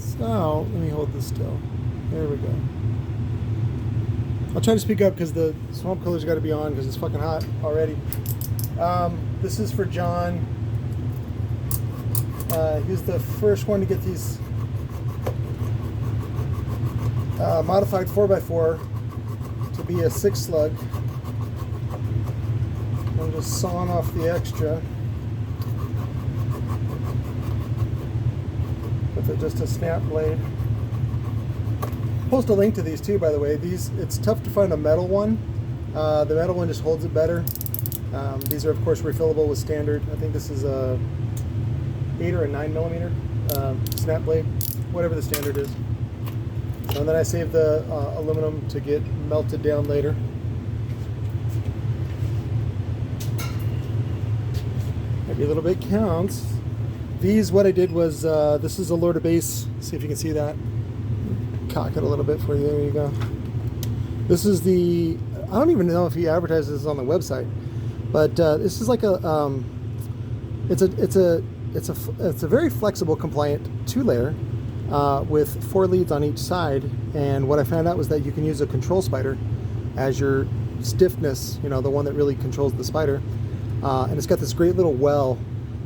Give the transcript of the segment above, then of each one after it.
So, let me hold this still. There we go. I'll try to speak up because the swamp color's got to be on because it's fucking hot already. This is for John. He's the first one to get these modified 4x4 to be a 6 slug. I'm just sawing off the extra with just a snap blade. Post a link to these too, by the way. It's tough to find a metal one. The metal one just holds it better. These are of course refillable with standard. I think this is a 8 or a 9 millimeter snap blade, whatever the standard is. And then I save the aluminum to get melted down later. Every little bit counts. These, what I did was, this is a Lord of Base. See if you can see that. Cock it a little bit for you. There you go. This is the, I don't even know if he advertises this on the website, but this is like a, it's a very flexible, compliant 2-layer with 4 leads on each side. And what I found out was that you can use a control spider as your stiffness, you know, the one that really controls the spider. And it's got this great little well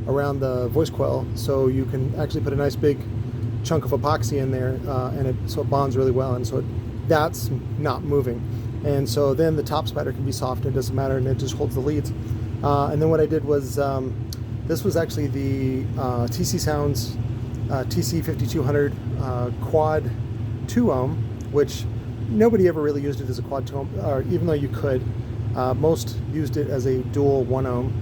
around the voice coil, so you can actually put a nice big chunk of epoxy in there, so it bonds really well, and so that's not moving. And so then the top spider can be soft, it doesn't matter, and it just holds the leads. And then what I did was, this was actually the TC Sounds TC5200 quad 2 ohm, which nobody ever really used it as a quad 2 ohm, or even though you could. Most used it as a dual 1 ohm.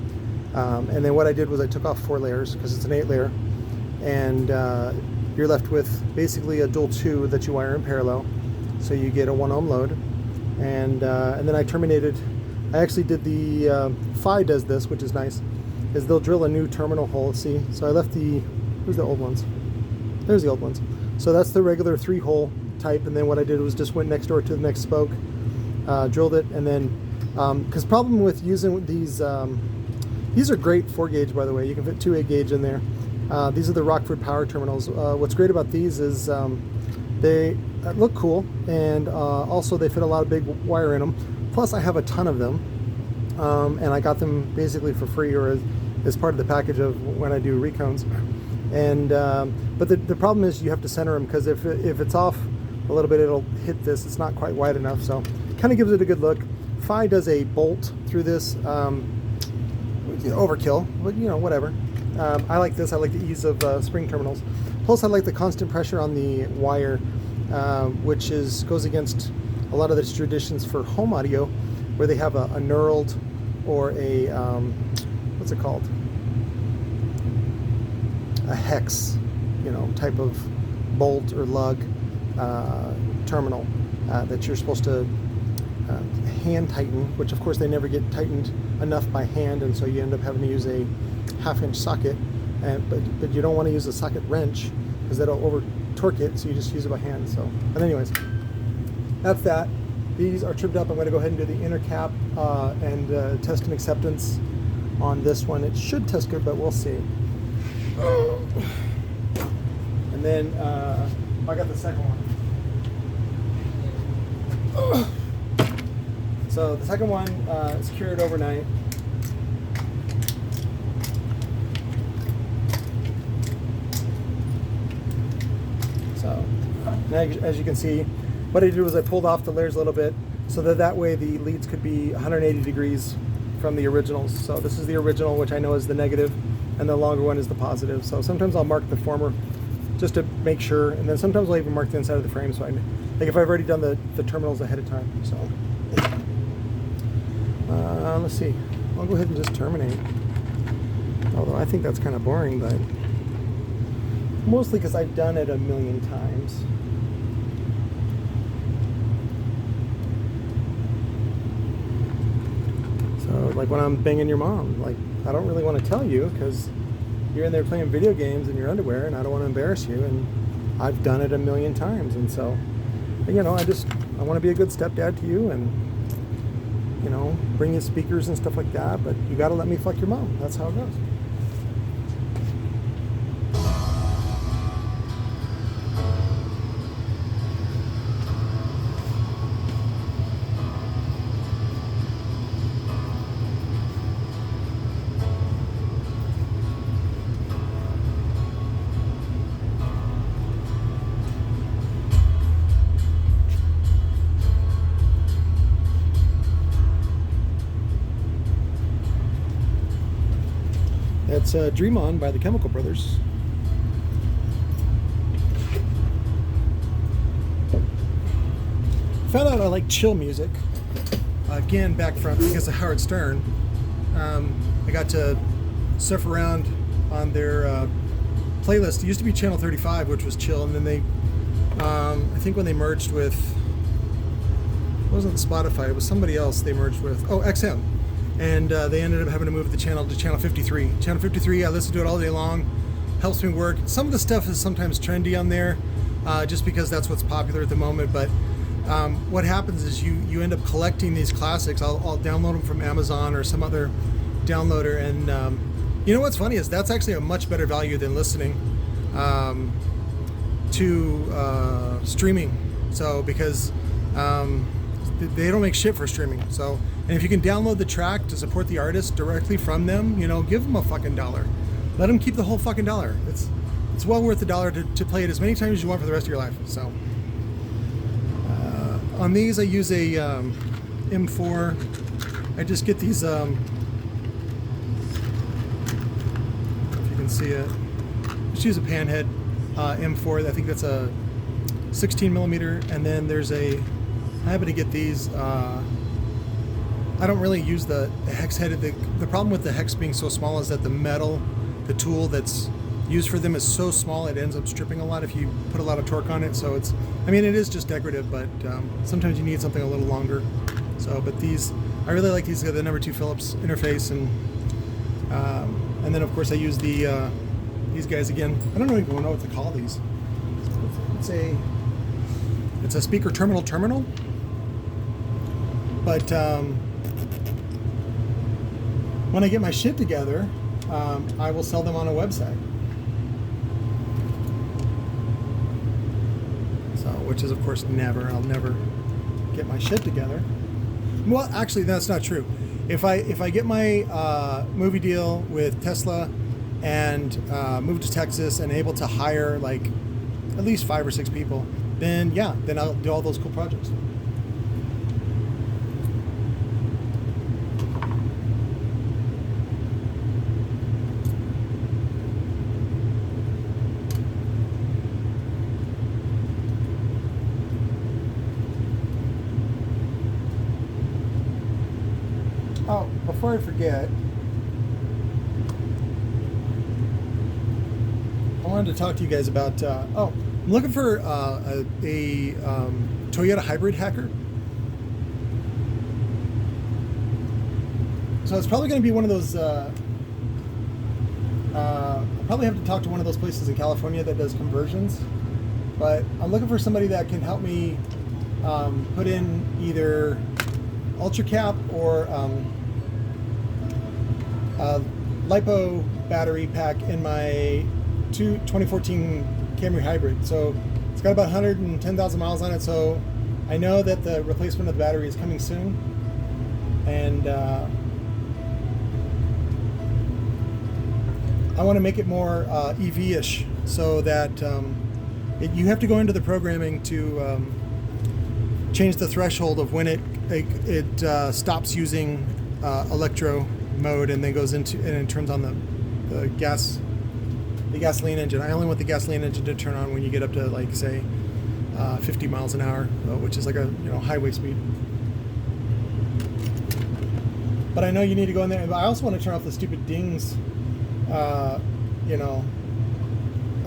And then what I did was I took off 4 layers because it's an 8-layer, and you're left with basically a dual 2 that you wire in parallel, so you get a 1 ohm load. And then I terminated. I actually did the Fi does this, which is nice, is they'll drill a new terminal hole. See, so I left the, where's the old ones? There's the old ones. So that's the regular 3-hole type, and then what I did was just went next door to the next spoke, drilled it, and then because problem with using these are great 4 gauge, by the way. You can fit 2 8-gauge in there. These are the Rockford power terminals. What's great about these is they look cool, and also they fit a lot of big wire in them. Plus I have a ton of them, and I got them basically for free or as part of the package of when I do recones. And but the problem is you have to center them, because if it's off a little bit, it'll hit this. It's not quite wide enough, so kind of gives it a good look. Fi does a bolt through this, overkill, but you know, whatever. I like this. I like the ease of spring terminals. Plus I like the constant pressure on the wire, which goes against a lot of the traditions for home audio, where they have a knurled or a what's it called, a hex, you know, type of bolt or lug terminal that you're supposed to hand tighten, which of course they never get tightened enough by hand, and so you end up having to use a 1/2-inch socket, but you don't want to use a socket wrench because that'll over torque it, so you just use it by hand. So, but anyways, that's that. These are trimmed up. I'm going to go ahead and do the inner cap and test and acceptance on this one. It should test good, but we'll see. And then I got the second one. So the second one is cured overnight. So now, as you can see, what I did was I pulled off the layers a little bit so that way the leads could be 180 degrees from the originals. So this is the original, which I know is the negative, and the longer one is the positive. So sometimes I'll mark the former just to make sure, and then sometimes I'll even mark the inside of the frame, so like if I've already done the terminals ahead of time. So let's see, I'll go ahead and just terminate, although I think that's kind of boring, but mostly because I've done it a million times. So like when I'm banging your mom, like I don't really want to tell you because you're in there playing video games in your underwear, and I don't want to embarrass you, and I've done it a million times. And so, you know, I want to be a good stepdad to you, and you know, bring you speakers and stuff like that, but you got to let me fuck your mom. That's how it goes. That's Dream On by the Chemical Brothers. Found out I like chill music. Again, back from because of Howard Stern. I got to surf around on their playlist. It used to be Channel 35, which was chill, and then they, I think when they merged with, it wasn't Spotify, it was somebody else they merged with, XM. And they ended up having to move the channel to Channel 53. Channel 53, I listen to it all day long, helps me work. Some of the stuff is sometimes trendy on there, just because that's what's popular at the moment, but what happens is you end up collecting these classics. I'll download them from Amazon or some other downloader, and you know what's funny is that's actually a much better value than listening to streaming. So because they don't make shit for streaming. So, and if you can download the track to support the artist directly from them, you know, give them a fucking $1. Let them keep the whole fucking $1. It's well worth $1 to play it as many times as you want for the rest of your life. So. On these, I use a M4. I just get these, if you can see it, just use a panhead M4. I think that's a 16 millimeter. And then there's I happen to get these. I don't really use the hex headed. The problem with the hex being so small is that the metal, the tool that's used for them is so small it ends up stripping a lot if you put a lot of torque on it. So it is just decorative, but sometimes you need something a little longer. So, but these, I really like these. Got the number 2 Phillips interface, and then of course I use these guys again. I don't even know what to call these. It's a speaker terminal, but when I get my shit together, I will sell them on a website. Which is of course I'll never get my shit together. Well, actually that's not true. If I get my movie deal with Tesla and move to Texas and able to hire like at least 5 or 6 people, then I'll do all those cool projects. Oh, before I forget, I wanted to talk to you guys about, I'm looking for a Toyota hybrid hacker. So it's probably going to be one of those, I'll probably have to talk to one of those places in California that does conversions. But I'm looking for somebody that can help me put in either ultra cap or LiPo battery pack in my 2014 Camry hybrid. So it's got about 110,000 miles on it, so I know that the replacement of the battery is coming soon, and I want to make it more EV-ish, so that you have to go into the programming to change the threshold of when it stops using electro mode and then goes into and it turns on the gasoline engine. I only want the gasoline engine to turn on when you get up to like say 50 miles an hour, which is like a highway speed. But I know you need to go in there. But I also want to turn off the stupid dings. I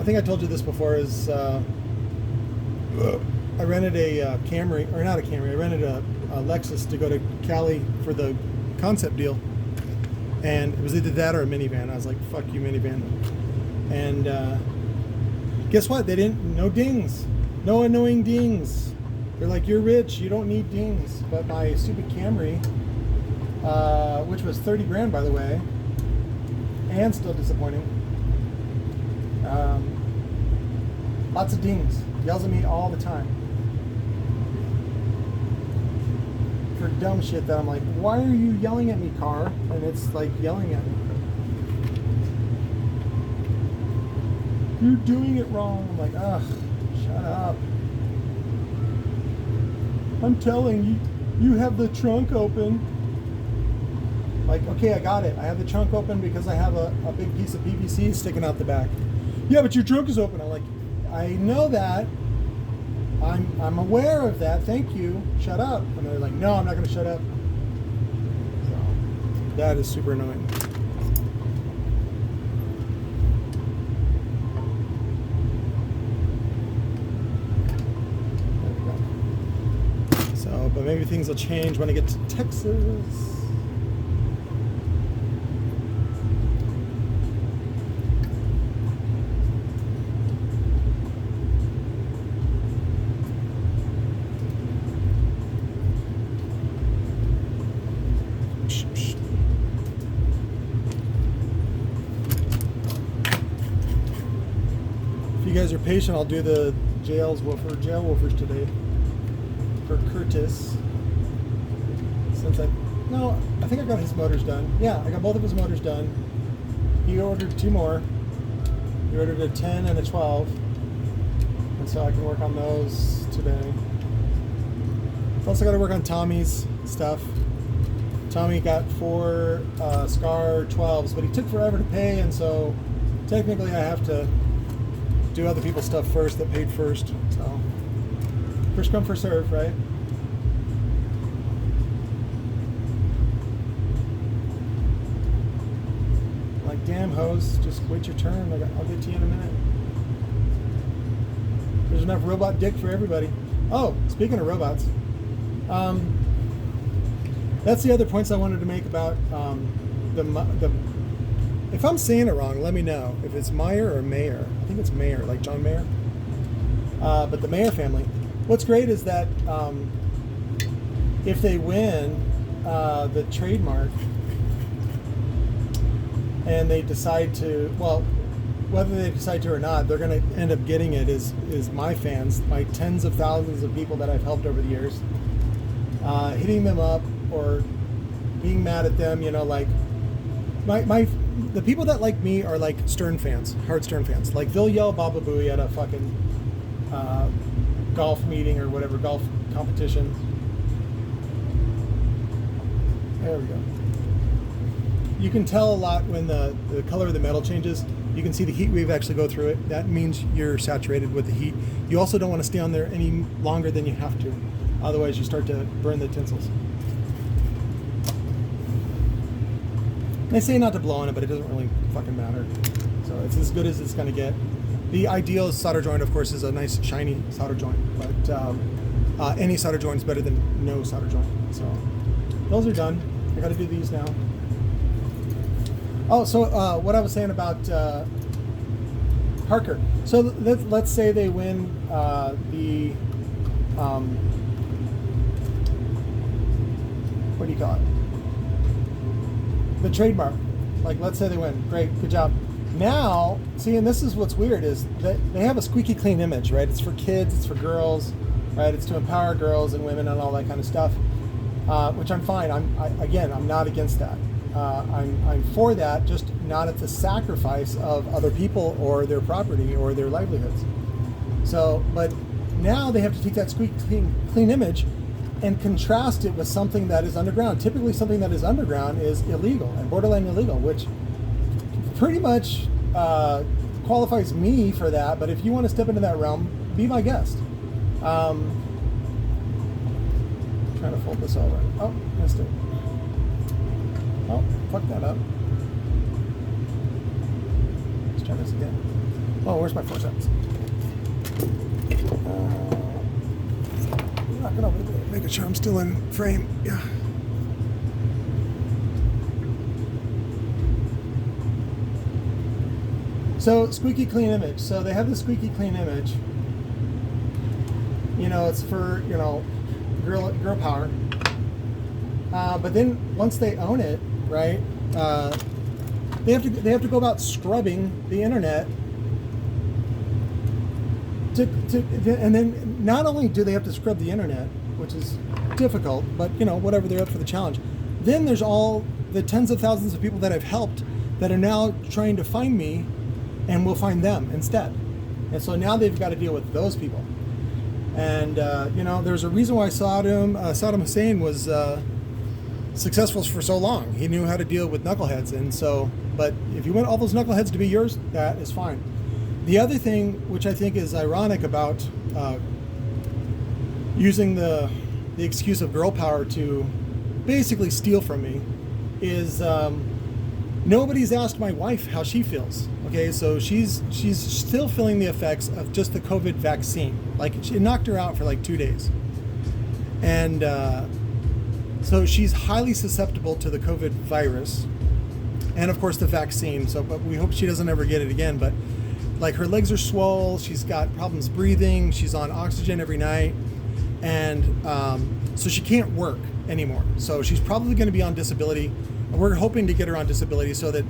think I told you this before. Is I rented a Camry, or not a Camry. I rented a Lexus to go to Cali for the concept deal. And it was either that or a minivan. I was like, fuck you, minivan. And guess what? No dings. No annoying dings. They're like, you're rich, you don't need dings. But my stupid Camry, which was 30 grand, by the way, and still disappointing. Lots of dings. Yells at me all the time. For dumb shit that I'm like, why are you yelling at me, car? And it's like yelling at me. You're doing it wrong. I'm like, ugh, shut up. I'm telling you, you have the trunk open. Like, okay, I got it. I have the trunk open because I have a big piece of PVC sticking out the back. Yeah, but your trunk is open. I'm like, I know that. I'm aware of that. Thank you. Shut up. And they're like, no, I'm not going to shut up. So that is super annoying. So, but maybe things will change when I get to Texas. If you guys are patient, I'll do the jail woofers today for Curtis. Since I think I got his motors done. Yeah, I got both of his motors done. He ordered 2 more. He ordered a 10 and a 12. And so I can work on those today. Plus I got to work on Tommy's stuff. Tommy got 4 SCAR 12s, but he took forever to pay, and so technically I have to do other people's stuff first that paid first. So first come, first serve, right? Like, damn hose, just wait your turn. I'll get to you in a minute. There's enough robot dick for everybody. Oh, speaking of robots, that's the other points I wanted to make about the. If I'm saying it wrong, let me know. If it's Meyer or Mayer, I think it's Mayer, like John Mayer. But the Mayer family. What's great is that if they win the trademark and they decide to, well, whether they decide to or not, they're going to end up getting it is my fans, my tens of thousands of people that I've helped over the years, hitting them up or being mad at them, you know, like the people that like me are like Stern fans, hard Stern fans. Like, they'll yell Baba Booey at a fucking golf meeting or whatever, golf competition. There we go. You can tell a lot when the color of the metal changes. You can see the heat wave actually go through it. That means you're saturated with the heat. You also don't want to stay on there any longer than you have to. Otherwise, you start to burn the tinsels. They say not to blow on it, but it doesn't really fucking matter. So it's as good as it's going to get. The ideal solder joint, of course, is a nice shiny solder joint, but any solder joint is better than no solder joint. So those are done. I got to do these now. Oh, so what I was saying about Parker. So let's say they win the what do you call it? The trademark. Like, let's say they win. Great, good job. Now, see, and this is what's weird, is that they have a squeaky clean image, right? It's for kids, it's for girls, right? It's to empower girls and women and all that kind of stuff, which I'm fine. I'm not against that. I'm for that, just not at the sacrifice of other people or their property or their livelihoods. So, but now they have to take that squeaky clean image and contrast it with something that is underground. Typically something that is underground is illegal and borderline illegal, which pretty much qualifies me for that. But if you want to step into that realm, be my guest. Trying to fold this over. Oh, missed it. Oh, fuck that up. Let's try this again. Oh, where's my forceps? Knocking over the making sure I'm still in frame. Yeah. So, squeaky clean image. So they have the squeaky clean image. You know, it's for, you know, girl power. But then once they own it, right? They have to go about scrubbing the internet. And then not only do they have to scrub the internet, which is difficult, but you know, whatever, they're up for the challenge. Then there's all the tens of thousands of people that I've helped that are now trying to find me, and will find them instead. And so now they've got to deal with those people. And you know, there's a reason why Saddam Hussein was successful for so long. He knew how to deal with knuckleheads, and so. But if you want all those knuckleheads to be yours, that is fine. The other thing, which I think is ironic about using the excuse of girl power to basically steal from me, is nobody's asked my wife how she feels. Okay, so she's still feeling the effects of just the COVID vaccine. Like, it knocked her out for like 2 days, and so she's highly susceptible to the COVID virus, and of course the vaccine. So, but we hope she doesn't ever get it again. But like, her legs are swole, she's got problems breathing, she's on oxygen every night, and so she can't work anymore. So she's probably going to be on disability. We're hoping to get her on disability so that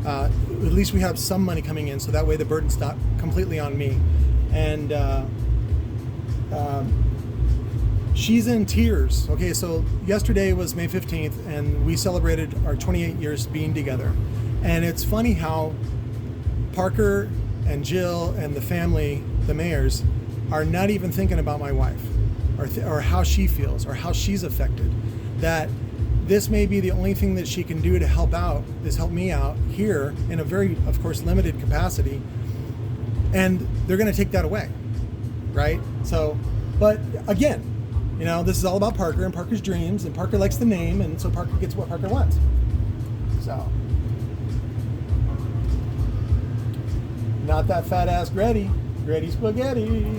at least we have some money coming in, so that way the burden's not completely on me. And she's in tears. Okay, so yesterday was May 15th, and we celebrated our 28 years being together. And it's funny how Parker and Jill and the family, the Mayers, are not even thinking about my wife or how she feels or how she's affected. That this may be the only thing that she can do to help out, is help me out here in a very, of course, limited capacity. And they're going to take that away, right? So, but again, you know, this is all about Parker and Parker's dreams, and Parker likes the name, and so Parker gets what Parker wants. So, not that fat ass Gretty spaghetti.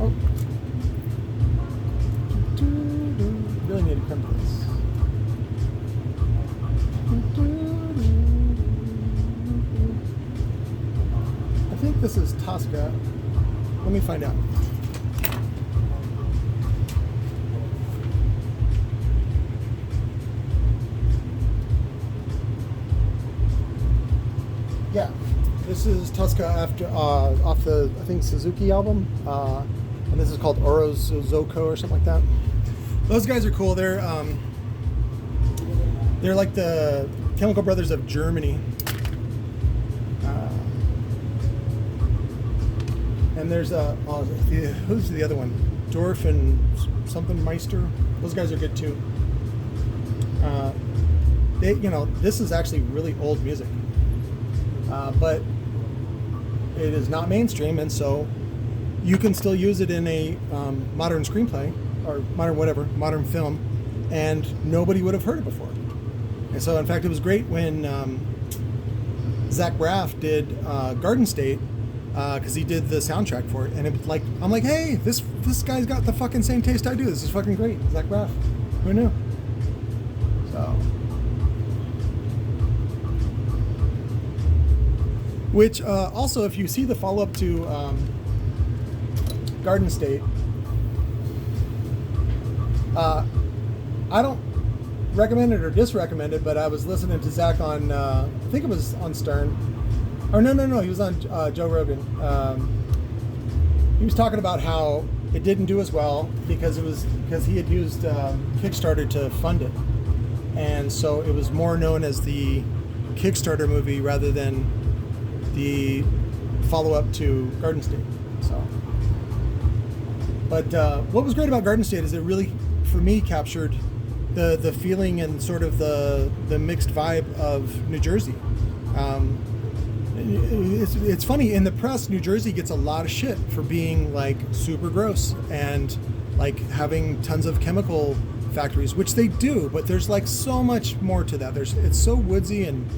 Oh, really need to come to this. I think this is Tosca. Let me find out. Yeah, this is Tosca after off the, I think, Suzuki album, and this is called Orozoko or something like that. Those guys are cool. They're like the Chemical Brothers of Germany. And there's who's the other one? Dorf and something Meister. Those guys are good too. This is actually really old music, but it is not mainstream, and so you can still use it in a modern screenplay or modern film, and nobody would have heard it before. And so, in fact, it was great when Zach Braff did Garden State. Because he did the soundtrack for it, and I'm like, hey, this guy's got the fucking same taste I do. This is fucking great, Zach Braff. Who knew? So, which also, if you see the follow-up to Garden State, I don't recommend it or disrecommend it, but I was listening to Zach on, I think it was on Stern. Or no, he was on Joe Rogan. He was talking about how it didn't do as well because he had used Kickstarter to fund it, and so it was more known as the Kickstarter movie rather than the follow-up to Garden State. So, but what was great about Garden State is it really, for me, captured the feeling and sort of the mixed vibe of New Jersey. It's funny, in the press, New Jersey gets a lot of shit for being like super gross and like having tons of chemical factories, which they do, but there's like so much more to that. It's so woodsy and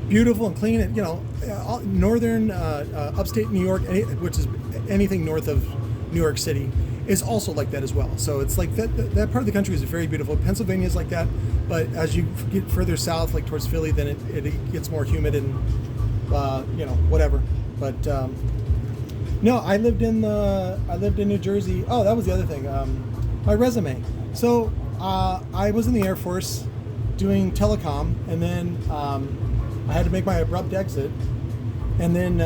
beautiful and clean, and northern upstate New York, which is anything north of New York City, is also like that as well. So it's like that part of the country is very beautiful. Pennsylvania is like that, but as you get further south, like towards Philly, then it gets more humid and whatever. But no, I lived in New Jersey. Oh, that was the other thing. My resume. So I was in the Air Force doing telecom, and then I had to make my abrupt exit. And then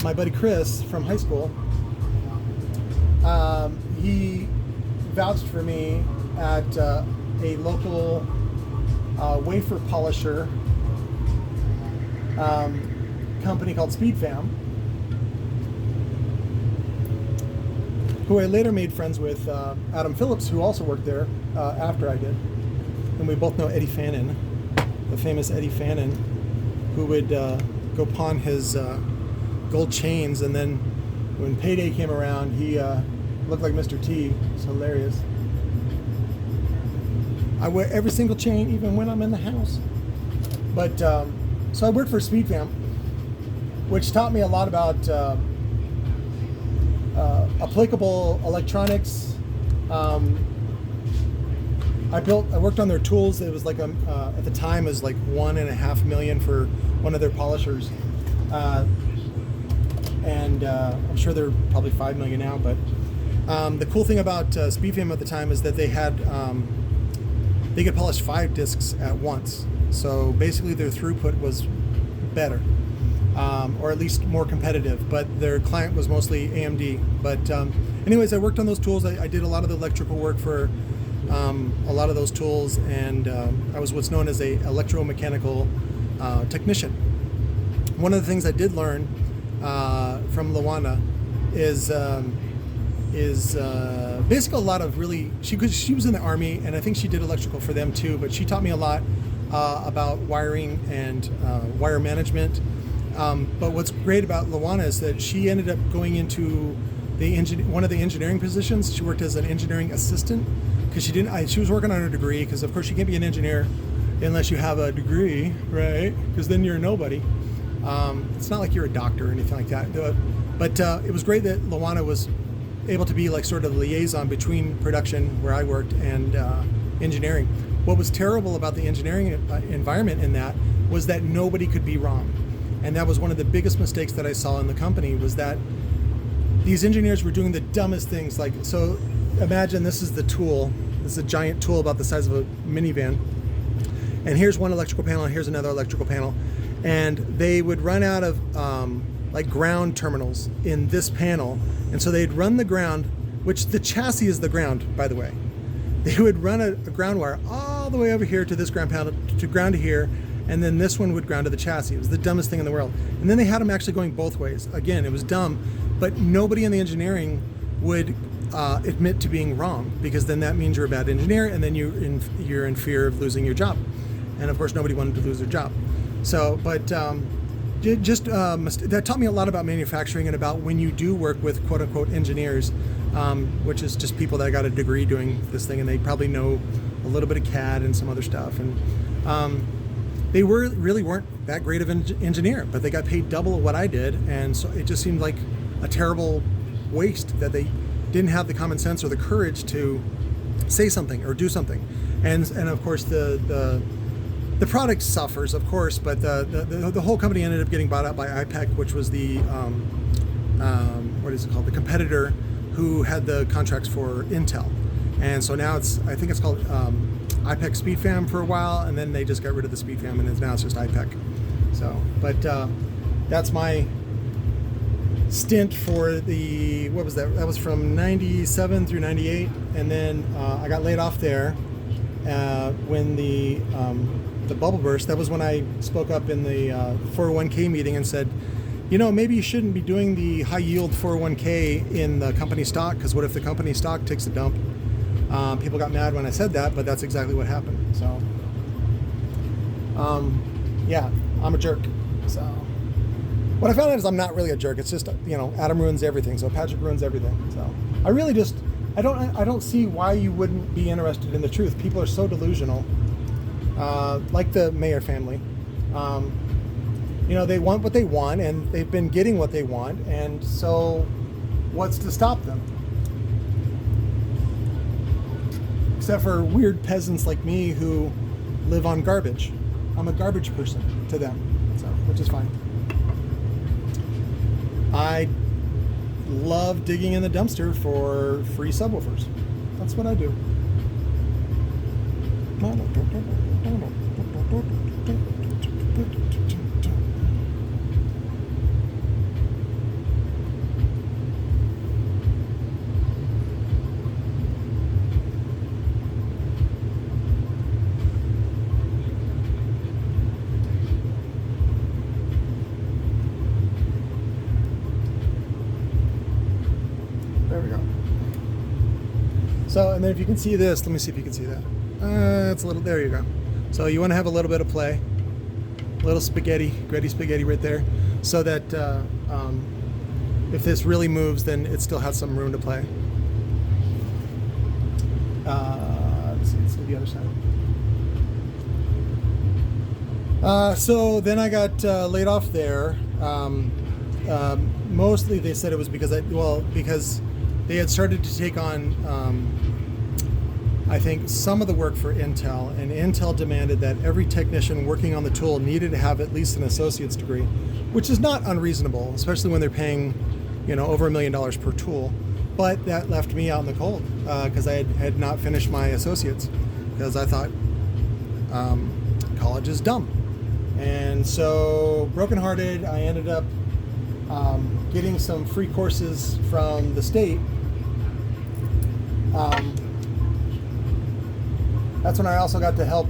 my buddy Chris from high school, he vouched for me at a local wafer polisher company called Speed Fam. who I later made friends with, Adam Phillips, who also worked there after I did. And we both know Eddie Fannin, the famous Eddie Fannin, who would go pawn his gold chains, and then when payday came around, he looked like Mr. T. It's hilarious. I wear every single chain, even when I'm in the house. But so I worked for SpeedFam, which taught me a lot about applicable electronics. I worked on their tools. It was like at the time it was like $1.5 million for one of their polishers, and I'm sure they're probably $5 million now. But the cool thing about SpeedFam at the time is that they had they could polish 5 discs at once. So basically their throughput was better, or at least more competitive, but their client was mostly AMD. But anyways, I worked on those tools. I did a lot of the electrical work for a lot of those tools, and I was what's known as a electromechanical technician. One of the things I did learn from Luana is basically a lot of really, she was in the Army, and I think she did electrical for them too, but she taught me a lot about wiring and wire management. But what's great about Luana is that she ended up going into one of the engineering positions. She worked as an engineering assistant because she was working on her degree, because of course you can't be an engineer unless you have a degree, right? Because then you're nobody. It's not like you're a doctor or anything like that. But it was great that Luana was able to be like sort of the liaison between production, where I worked, and engineering. What was terrible about the engineering environment in that was that nobody could be wrong. And that was one of the biggest mistakes that I saw in the company, was that these engineers were doing the dumbest things. Like, so imagine this is the tool. This is a giant tool about the size of a minivan. And here's one electrical panel, and here's another electrical panel. And they would run out of like ground terminals in this panel. And so they'd run the ground, which the chassis is the ground, by the way. They would run a ground wire all the way over here to this ground panel, to ground to here, and then this one would ground to the chassis. It was the dumbest thing in the world. And then they had them actually going both ways. Again, it was dumb, but nobody in the engineering would admit to being wrong, because then that means you're a bad engineer, and then you're in fear of losing your job. And of course, nobody wanted to lose their job. So, but that taught me a lot about manufacturing, and about when you do work with quote unquote engineers, which is just people that got a degree doing this thing, and they probably know a little bit of CAD and some other stuff. And they really weren't that great of an engineer, but they got paid double of what I did. And so it just seemed like a terrible waste that they didn't have the common sense or the courage to say something or do something. And of course the product suffers, of course, but the whole company ended up getting bought out by IPEC, which was the what is it called? The competitor who had the contracts for Intel. And so now I think it's called IPEC SpeedFam for a while, and then they just got rid of the SpeedFam, and now it's just IPEC. So, but that's my stint for the, what was that? That was from 97 through 98, and then I got laid off there when the bubble burst. That was when I spoke up in the 401k meeting and said, you know, maybe you shouldn't be doing the high yield 401k in the company stock, because what if the company stock takes a dump? People got mad when I said that, but that's exactly what happened. So, yeah, I'm a jerk. So, what I found out is I'm not really a jerk. It's just, you know, Adam ruins everything, so Patrick ruins everything. So, I really just, I don't see why you wouldn't be interested in the truth. People are so delusional, like the Mayer family. You know, they want what they want, and they've been getting what they want, and so what's to stop them? Except for weird peasants like me who live on garbage. I'm a garbage person to them, so, which is fine. I love digging in the dumpster for free subwoofers. That's what I do. There we go. So, and then if you can see this, let me see if you can see that. It's a little, there you go. So you want to have a little bit of play. A little spaghetti, gritty spaghetti right there. So that if this really moves, then it still has some room to play. Let's see, let's do the other side. So then I got laid off there. Mostly they said it was because because they had started to take on, I think, some of the work for Intel, and Intel demanded that every technician working on the tool needed to have at least an associate's degree, which is not unreasonable, especially when they're paying, over $1 million per tool. But that left me out in the cold because I had not finished my associates because I thought college is dumb. And so, brokenhearted, I ended up getting some free courses from the state. That's when I also got to help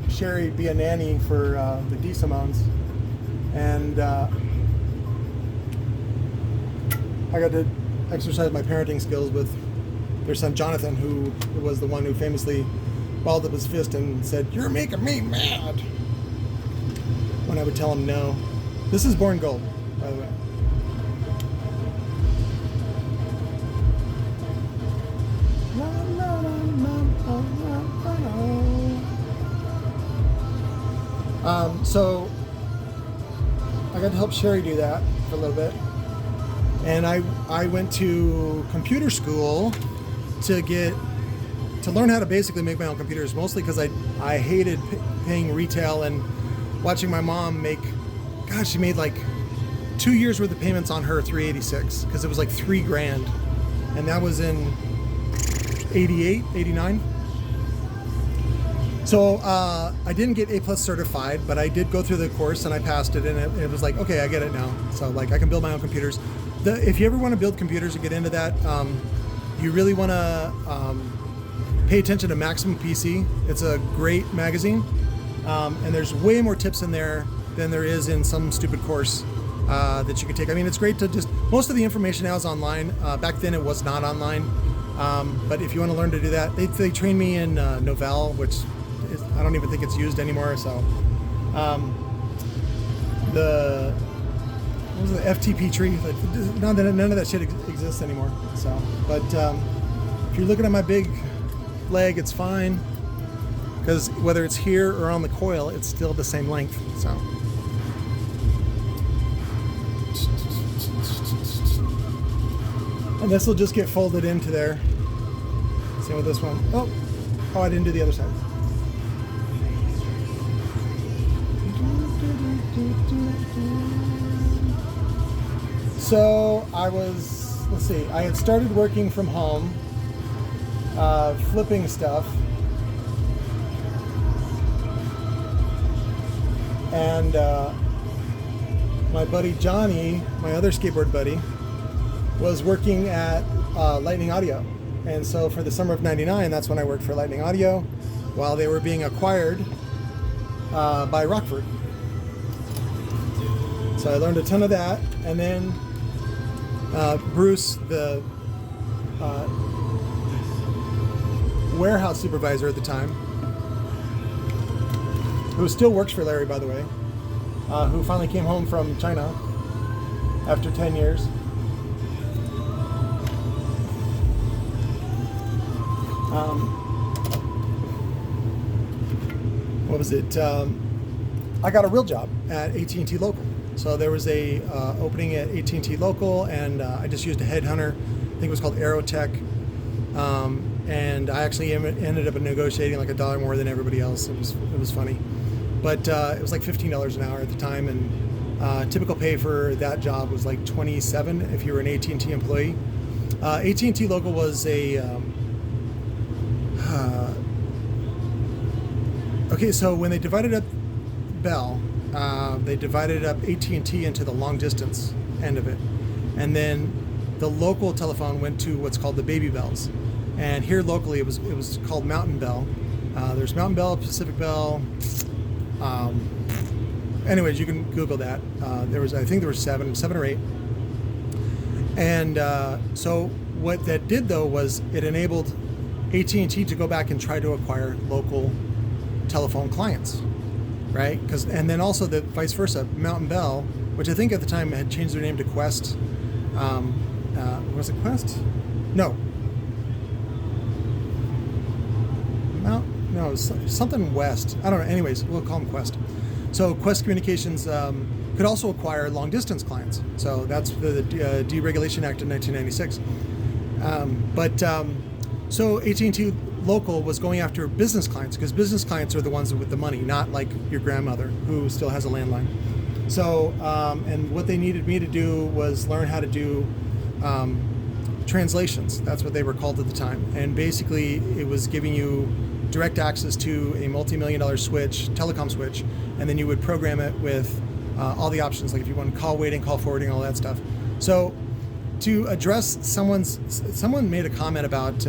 Sherry be a nanny for the DeSimones. And I got to exercise my parenting skills with their son Jonathan, who was the one who famously balled up his fist and said, "You're making me mad," when I would tell him no. This is Born Gold, by the way. So I got to help Sherry do that for a little bit. And I went to computer school to learn how to basically make my own computers, mostly because I hated paying retail and watching my mom make, gosh, she made like 2 years worth of payments on her 386 because it was like $3,000. And that was in 88, 89. So I didn't get A+ certified, but I did go through the course and I passed it, and it was like, okay, I get it now. So like I can build my own computers. If you ever want to build computers and get into that, you really want to pay attention to Maximum PC. It's a great magazine, and there's way more tips in there than there is in some stupid course that you can take. I mean, it's great to most of the information now is online. Back then it was not online, but if you want to learn to do that, they trained me in Novell, which I don't even think it's used anymore. So what was the FTP tree? None of that shit exists anymore. So, but if you're looking at my big leg, it's fine, because whether it's here or on the coil, it's still the same length. So, and this will just get folded into there. Same with this one. Oh, I didn't do the other side. So I had started working from home, flipping stuff, and my buddy Johnny, my other skateboard buddy, was working at Lightning Audio. And so for the summer of '99, that's when I worked for Lightning Audio while they were being acquired by Rockford. So I learned a ton of that, and then Bruce, the warehouse supervisor at the time, who still works for Larry, by the way, who finally came home from China after 10 years. What was it? I got a real job at AT&T Local. So there was a opening at AT&T Local, and I just used a headhunter. I think it was called Aerotech. And I actually ended up negotiating like $1 more than everybody else. It was funny, but it was like $15 an hour at the time, and typical pay for that job was like $27 if you were an AT&T employee. AT&T Local was a okay. So when they divided up Bell, they divided up AT&T into the long distance end of it, and then the local telephone went to what's called the baby bells. And here locally, it was called Mountain Bell. There's Mountain Bell, Pacific Bell. Anyways, you can Google that. I think there were seven or eight. And so what that did though was it enabled AT&T to go back and try to acquire local telephone clients, right? And then also the vice versa, Mountain Bell, which I think at the time had changed their name to Quest. Was it Quest? No. No, it was something West. I don't know. Anyways, we'll call them Quest. So Quest Communications could also acquire long-distance clients. So that's the Deregulation Act of 1996. So AT&T Local was going after business clients, because business clients are the ones with the money, not like your grandmother who still has a landline. So, and what they needed me to do was learn how to do translations. That's what they were called at the time. And basically, it was giving you direct access to a multi-million-dollar switch, telecom switch, and then you would program it with all the options, like if you want call waiting, call forwarding, all that stuff. So, to address someone made a comment about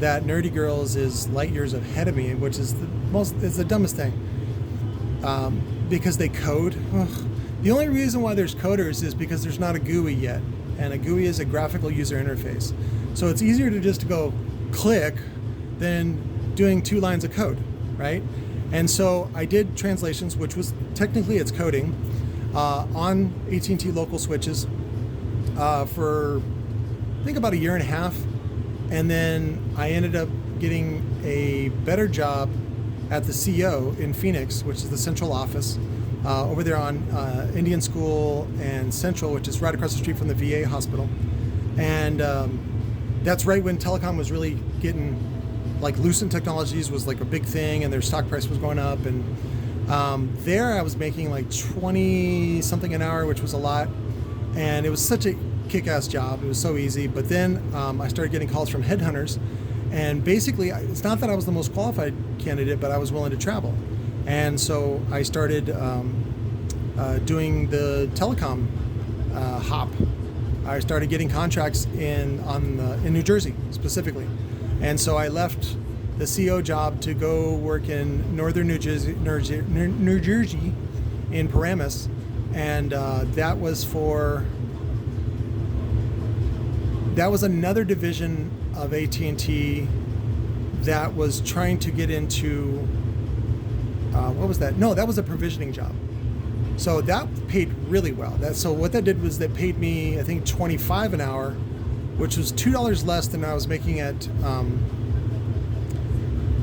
that Nerdy Girls is light years ahead of me, which is the dumbest thing. Because they code. Ugh. The only reason why there's coders is because there's not a GUI yet, and a GUI is a graphical user interface. So it's easier to just go click than doing 2 lines of code, right? And so I did translations, which was technically it's coding, on AT&T Local switches for I think about a year and a half, and then I ended up getting a better job at the CO in Phoenix, which is the central office, over there on Indian School and Central, which is right across the street from the VA hospital. And that's right when telecom was really getting, like Lucent Technologies was like a big thing, and their stock price was going up. And there I was making like 20 something an hour, which was a lot. And it was such a kick-ass job. It was so easy. But then I started getting calls from headhunters. And basically, it's not that I was the most qualified candidate, but I was willing to travel. And so I started doing the telecom hop. I started getting contracts in New Jersey specifically. And so I left the CO job to go work in northern New Jersey in Paramus. And that was another division of AT&T that was trying to get into, what was that? No, that was a provisioning job. So that paid really well. So what that did was that paid me, I think, $25 an hour, which was $2 less than I was making at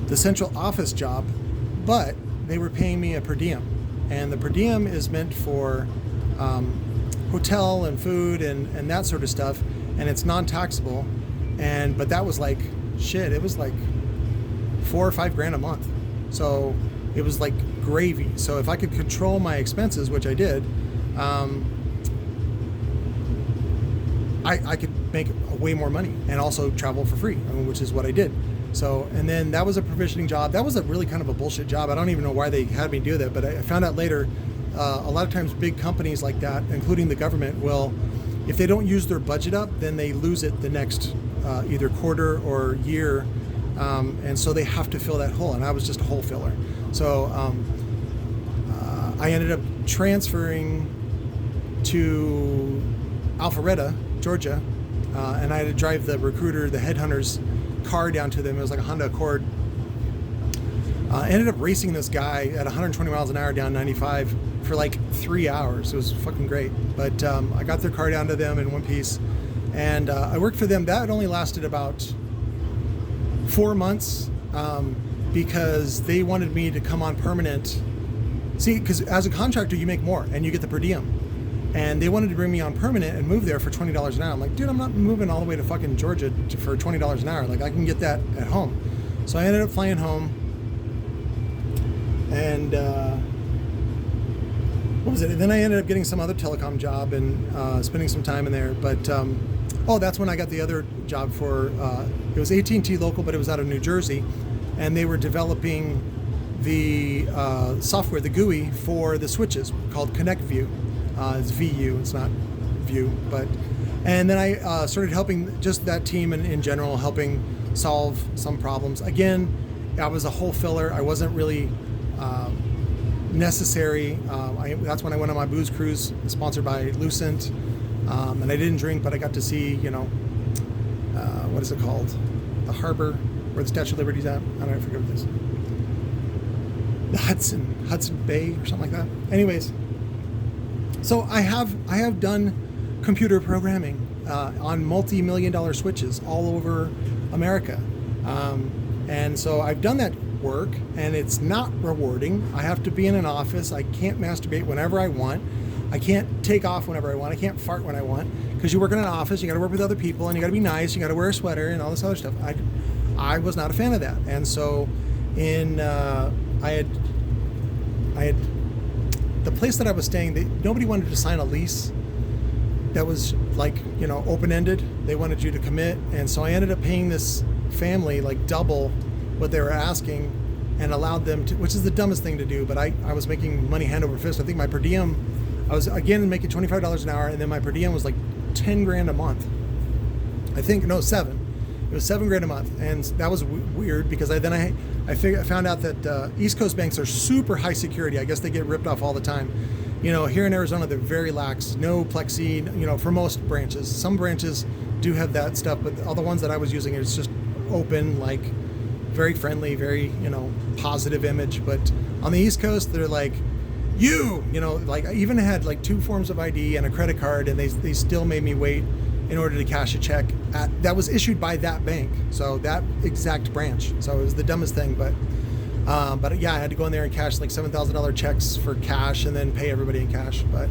the central office job, but they were paying me a per diem. And the per diem is meant for hotel and food and that sort of stuff, and it's non-taxable. But that was like, shit, it was like $4 or $5 grand a month. So it was like gravy. So if I could control my expenses, which I did, I could make way more money and also travel for free, which is what I did. So, and then that was a provisioning job. That was a really kind of a bullshit job. I don't even know why they had me do that, but I found out later, a lot of times big companies like that, including the government, will, if they don't use their budget up, then they lose it the next either quarter or year, and so they have to fill that hole, and I was just a hole filler. So I ended up transferring to Alpharetta, Georgia, and I had to drive the recruiter, the headhunter's car down to them. It was like a Honda Accord. I ended up racing this guy at 120 miles an hour down 95 for like 3 hours. It was fucking great. But I got their car down to them in one piece, and I worked for them. That only lasted about 4 months because they wanted me to come on permanent. See, because as a contractor, you make more and you get the per diem. And they wanted to bring me on permanent and move there for $20 an hour. I'm like, dude, I'm not moving all the way to fucking Georgia for $20 an hour. Like, I can get that at home. So I ended up flying home. And what was it? And then I ended up getting some other telecom job and spending some time in there. But that's when I got the other job for. It was AT&T Local, but it was out of New Jersey, and they were developing the software, the GUI for the switches called Connect View. It's VU, it's not View, but. And then I started helping just that team in general, helping solve some problems. Again, I was a whole filler. I wasn't really necessary. That's when I went on my booze cruise, sponsored by Lucent, and I didn't drink, but I got to see, what is it called? the harbor where the Statue of Liberty's at. I don't know, I forget what this is. The Hudson Bay or something like that. Anyways, so I have done computer programming on multi-million-dollar switches all over America, and so I've done that work, and it's not rewarding. I have to be in an office. I can't masturbate whenever I want. I can't take off whenever I want. I can't fart when I want, because you work in an office. You got to work with other people, and you got to be nice. You got to wear a sweater and all this other stuff. I was not a fan of that, and so I had the place that I was staying. Nobody wanted to sign a lease that was like, open-ended. They wanted you to commit, and so I ended up paying this family like double what they were asking, and allowed them to, which is the dumbest thing to do, but I was making money hand over fist. I think my per diem, I was again making $25 an hour, and then my per diem was like 10 grand a month. I think, no, 7. It was $7 a month, and that was weird because I found out that East Coast banks are super high security. I guess they get ripped off all the time. Here in Arizona, they're very lax, no plexi, for most branches. Some branches do have that stuff, but all the ones that I was using, it's just open, like very friendly, very, positive image. But on the East Coast, they're like, like I even had like 2 forms of ID and a credit card, and they still made me wait in order to cash a check that was issued by that bank, so that exact branch. So it was the dumbest thing, but yeah, I had to go in there and cash like $7,000 checks for cash, and then pay everybody in cash. But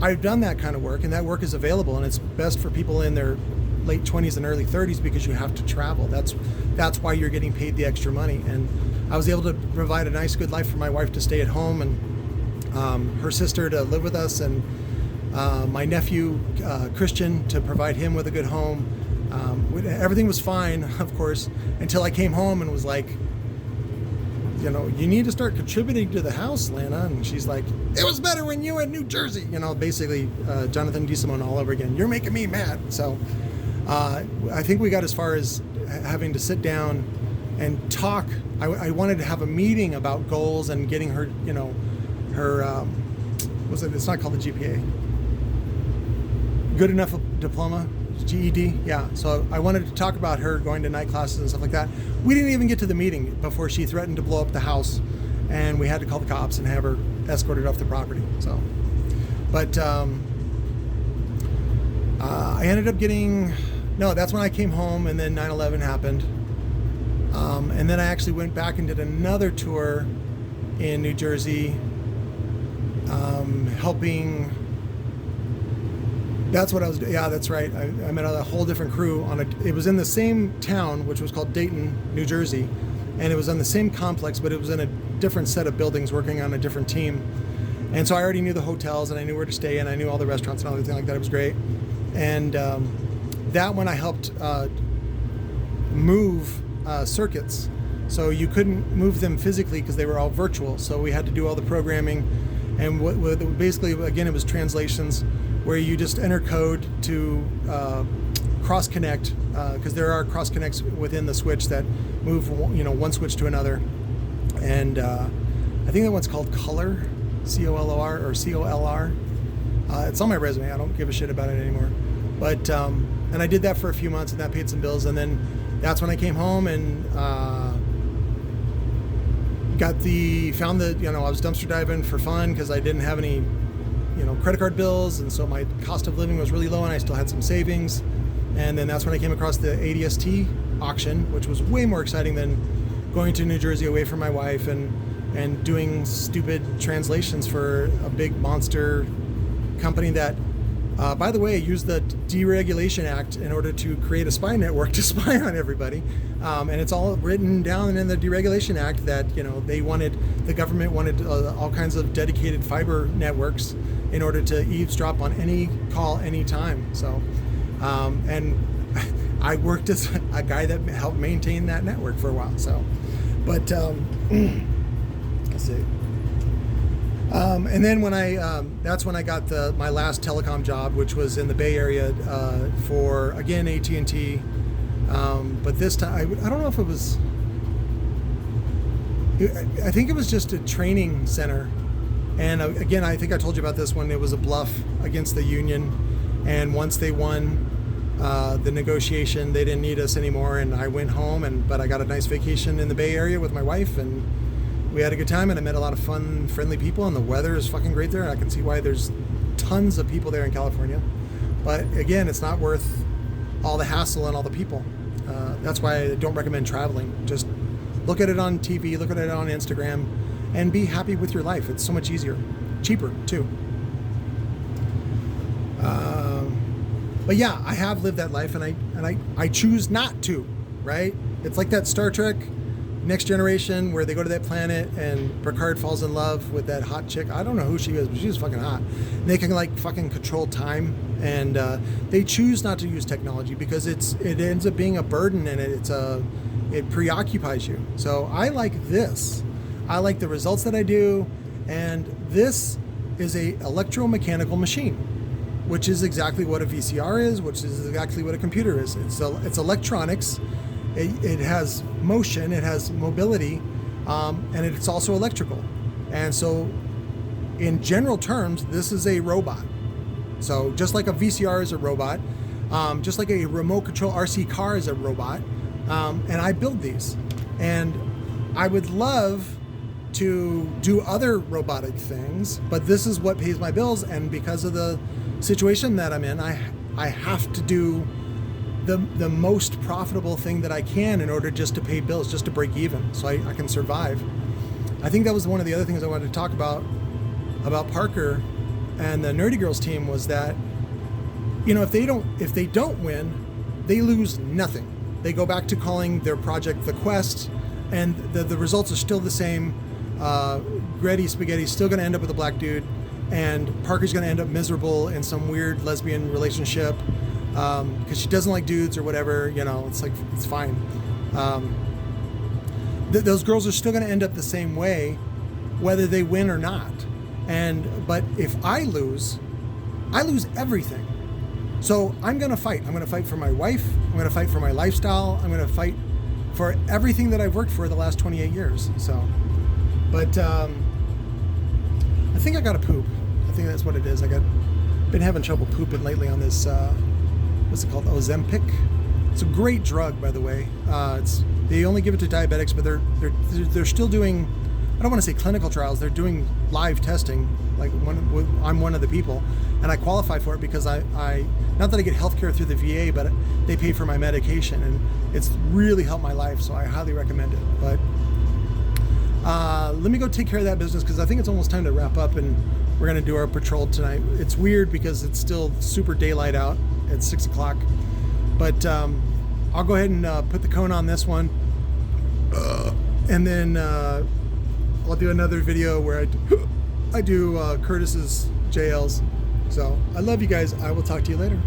I've done that kind of work, and that work is available, and it's best for people in their late 20s and early 30s because you have to travel. That's why you're getting paid the extra money. And I was able to provide a nice, good life for my wife to stay at home, and her sister to live with us, and my nephew, Christian, to provide him with a good home. Everything was fine, of course, until I came home and was like, you need to start contributing to the house, Lana. And she's like, it was better when you were in New Jersey. Basically, Jonathan DeSimone all over again. You're making me mad. So I think we got as far as having to sit down and talk. I wanted to have a meeting about goals and getting her, it's not called the GPA. Good enough diploma, GED, yeah. So I wanted to talk about her going to night classes and stuff like that. We didn't even get to the meeting before she threatened to blow up the house, and we had to call the cops and have her escorted off the property. So, but I ended up that's when I came home, and then 9/11 happened, and then I actually went back and did another tour in New Jersey, helping. That's what I was doing. Yeah, that's right. I met a whole different crew it was in the same town, which was called Dayton, New Jersey. And it was on the same complex, but it was in a different set of buildings working on a different team. And so I already knew the hotels, and I knew where to stay, and I knew all the restaurants and everything like that. It was great. And that one I helped move circuits. So you couldn't move them physically because they were all virtual. So we had to do all the programming. And basically, again, it was translations, where you just enter code to cross connect, because there are cross connects within the switch that move one switch to another. And I think that one's called Color, COLOR or COLR. It's on my resume. I don't give a shit about it anymore. But and I did that for a few months, and that paid some bills. And then that's when I came home and found the I was dumpster diving for fun because I didn't have any credit card bills, and so my cost of living was really low, and I still had some savings. And then that's when I came across the ADST auction, which was way more exciting than going to New Jersey away from my wife and doing stupid translations for a big monster company that, by the way, used the Deregulation Act in order to create a spy network to spy on everybody. And it's all written down in the Deregulation Act that, the government wanted all kinds of dedicated fiber networks in order to eavesdrop on any call, anytime. So, and I worked as a guy that helped maintain that network for a while. So, but let's see. And then when that's when I got my last telecom job, which was in the Bay Area for, again, AT&T. But this time, I don't know if it was, I think it was just a training center. And again, I think I told you about this when it was a bluff against the union. And once they won, the negotiation. They didn't need us anymore, and I went home. But I got a nice vacation in the Bay Area with my wife, and we had a good time. And I met a lot of fun, friendly people, and the weather is fucking great there. I can see why there's tons of people there in California. But again, it's not worth all the hassle and all the people. That's why I don't recommend traveling. Just look at it on TV, look at it on Instagram, and be happy with your life. It's so much easier, cheaper too. But yeah, I have lived that life, and I choose not to. Right? It's like that Star Trek Next Generation where they go to that planet and Picard falls in love with that hot chick. I don't know who she is, but she's fucking hot. And they can like fucking control time, and they choose not to use technology because it ends up being a burden, and it preoccupies you. So I like this. I like the results that I do, and this is a electromechanical machine, which is exactly what a VCR is, which is exactly what a computer is. It's electronics. It has motion, it has mobility, and it's also electrical. And so in general terms, this is a robot. So just like a VCR is a robot, just like a remote control RC car is a robot, and I build these. And I would love to do other robotic things, but this is what pays my bills, and because of the situation that I'm in, I have to do the most profitable thing that I can in order just to pay bills, just to break even, so I can survive. I think that was one of the other things I wanted to talk about Parker and the Nerdy Girls team, was that, you know, if they don't win, they lose nothing. They go back to calling their project The Quest, and the results are still the same. Gretty Spaghetti's still going to end up with a black dude, and Parker's going to end up miserable in some weird lesbian relationship because she doesn't like dudes or whatever. You know, it's like, it's fine. Those girls are still going to end up the same way, whether they win or not. But if I lose everything. So I'm going to fight. I'm going to fight for my wife. I'm going to fight for my lifestyle. I'm going to fight for everything that I've worked for the last 28 years. So, but I think I got to poop. I think that's what it is. Been having trouble pooping lately on this, what's it called? Ozempic. It's a great drug, by the way. They only give it to diabetics, but they're still doing, I don't want to say clinical trials. They're doing live testing. Like I'm one of the people, and I qualify for it because I not that I get healthcare through the VA, but they pay for my medication, and it's really helped my life. So I highly recommend it. But let me go take care of that business, because I think it's almost time to wrap up, and we're gonna do our patrol tonight. It's weird because it's still super daylight out at 6 o'clock, but I'll go ahead and put the cone on this one, and then I'll do another video where I do Curtis's JLs. So I love you guys. I will talk to you later.